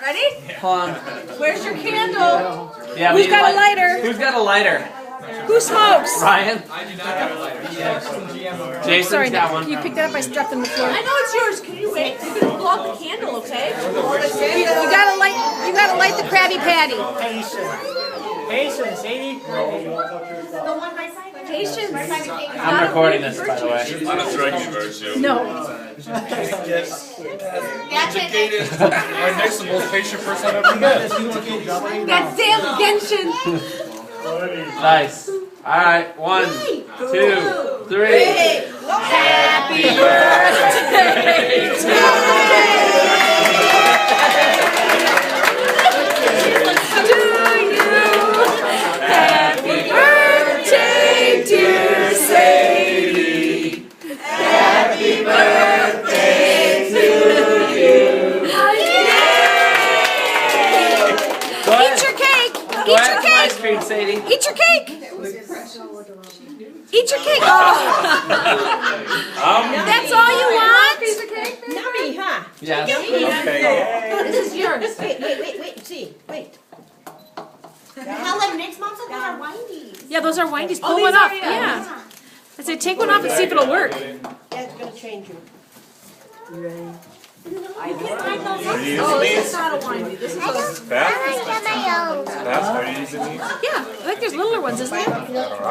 Ready? Hold on. Where's your candle? Yeah, Who's got a lighter? Who's got a lighter? Who smokes? Ryan? I do not have a lighter. Jason's Sorry, got one. you picked that up. I dropped it on the floor. I know it's yours. Can you wait? You can blow out the candle, okay? You gotta light. You gotta light the Krabby Patty. Patience, Sadie. Patience. I'm recording this, by the way. Not a striking virtue. No. Educated. Right next to the most patient person I've ever met. That damn Genshin. Nice. All right, 1, 2, 3. Happy birthday to you. Happy birthday, dear Sadie. Happy birthday to you. Eat your cake. Eat your cake. Ice cream, Sadie. Eat your cake. Eat your cake. Oh. That's all you want? Piece of cake? Yummy, huh? Yeah. This is yours. Wait, see, wait. How like next month those are windies. Yeah, those are windies. Pull one up. Yeah. I say take one off and see if it'll work. Yeah, it's gonna change you. Oh, this is not a windy. This is a... Fast? Fast? Are you using these? Yeah, I think there's littler ones, isn't there? I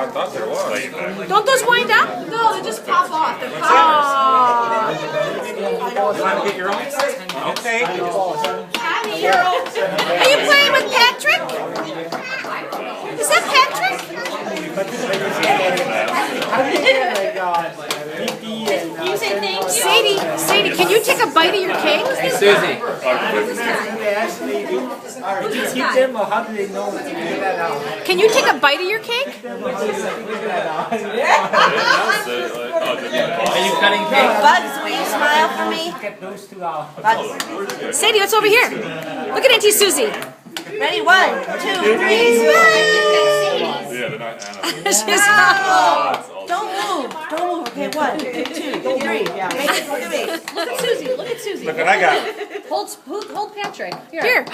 thought there was. Don't those wind up? No, they just pop off. They're popping. You want to get your own? Okay. Are you playing with Patrick? Is that Patrick? You say thank you. Sadie, can you take a bite of your cake? Hey, Susie. Teach them or how do they know to get that out? Can you take a bite of your cake? Are you cutting cake? Bugs, will you smile for me? Get those two out. Bugs. Sadie, what's over here? Look at Auntie Susie. Ready? 1, 2, 3, smile. Yeah, they're not animals. She's Don't move. Don't move. Okay, 1, 2, 3. Yeah. Look at me. Look at Susie. Look at Susie. Look what I got. Hold Patrick. Here.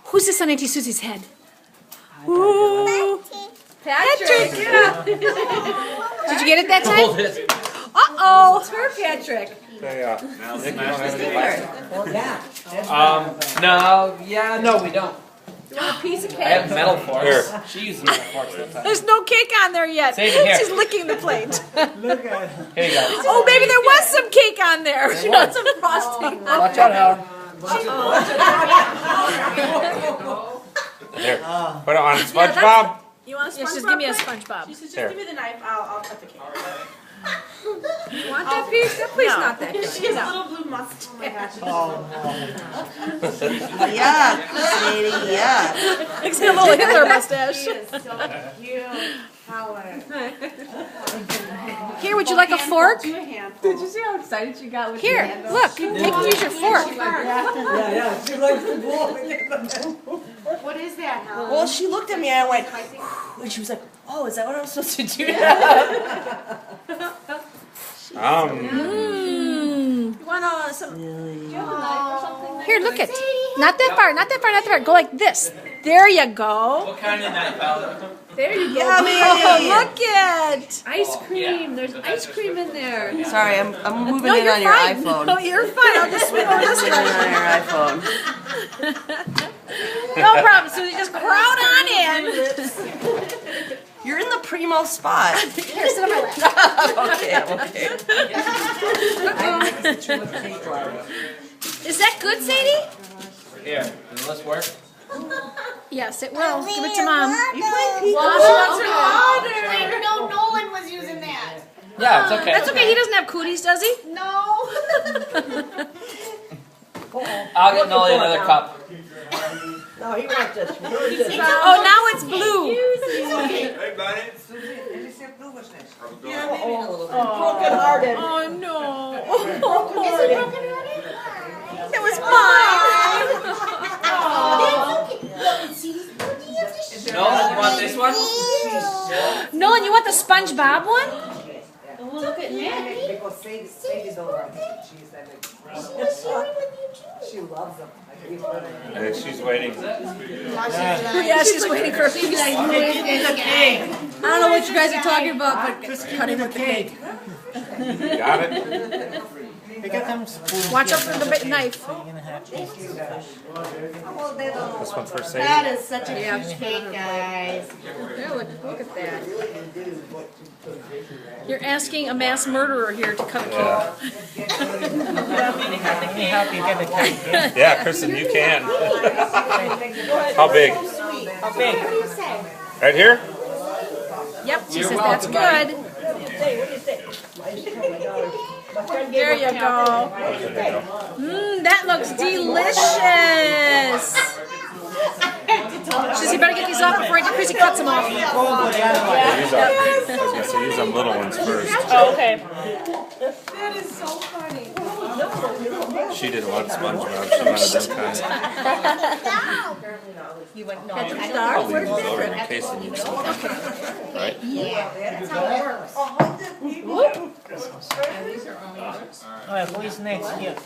Who's this on Auntie Susie's head? Ooh. Patrick. Yeah. Did you get it that time? Hold it. Uh-oh. It's her Patrick. Hey, No, we don't. You want a piece of I have cake? metal forks. Here. She uses metal forks sometimes. There's no cake on there yet. Save it here. She's licking the plate. Look at Here you go. Oh, maybe there was some cake on there. She got some frosting. Watch out, Helen. Here. Put it on SpongeBob. You want a SpongeBob? Yeah, just give me a SpongeBob. Just Here. give me the knife. I'll cut the cake. You want that piece? That piece not that big. She has a little blue mustache. Yeah, Sadie, yeah. Looks like a little Hitler mustache. She is so cute. Here, would you like a fork? Do a handful. Did you see how excited she got with Here, look. Use your fork. yeah, she likes to blow. What is that, Helen? Well, she looked at me and I went, and she was like, oh, is that what I'm supposed to do now? You want some? Do you have a knife or something? Here, look it. Not that far. Not that far. Not that far. Go like this. There you go. What kind of knife, Helen? There you go. Yeah, Oh, look it. Ice cream. There's ice cream in there. Sorry, I'm moving No, in you're on your fine. iPhone. No, you're fine. I'll just swing over this Moving way. on your iPhone. No problem, Susie. Just crowd on in. You're in the primo spot. Here, sit on my lap. Okay, I'm okay. Is that good, Sadie? Here, does this work? Yes, it will. Give it to Mom. I didn't know Nolan was using that. Yeah, it's okay. That's okay. He doesn't have cooties, does he? No. I'll get Nolly another cup. No, he wants this. Oh, now it's blue. Hey, buddy. Broken hearted. Oh, no. Is it broken hearted? It was mine. No, you want this one? Nolan, you want the SpongeBob one? Well, look at Nick. Because Sadie don't like cheese. I make. She loves them. She's waiting. Yeah, she's waiting for a piece. I don't know what you guys are talking about, but cutting the cake. Got it? Watch out for the knife. This one's for Sadie. That is such a huge cake, guys. Yeah, look at that. You're asking a mass murderer here to cut a cake. Let me help you get the cake. Yeah, Kristen, you can. How big? How big? What do you say? Right here? Yep, she says that's good. There you go. That looks delicious. She says you better get these off before Chrissy cuts them off. I was going to say, use them little ones first. Oh, okay. That is so funny. She didn't want SpongeBob. She wanted them kind. You went no. Patrick's I'll dog. leave these over in case they need something. Right? That's how it works. Alright, who is next here?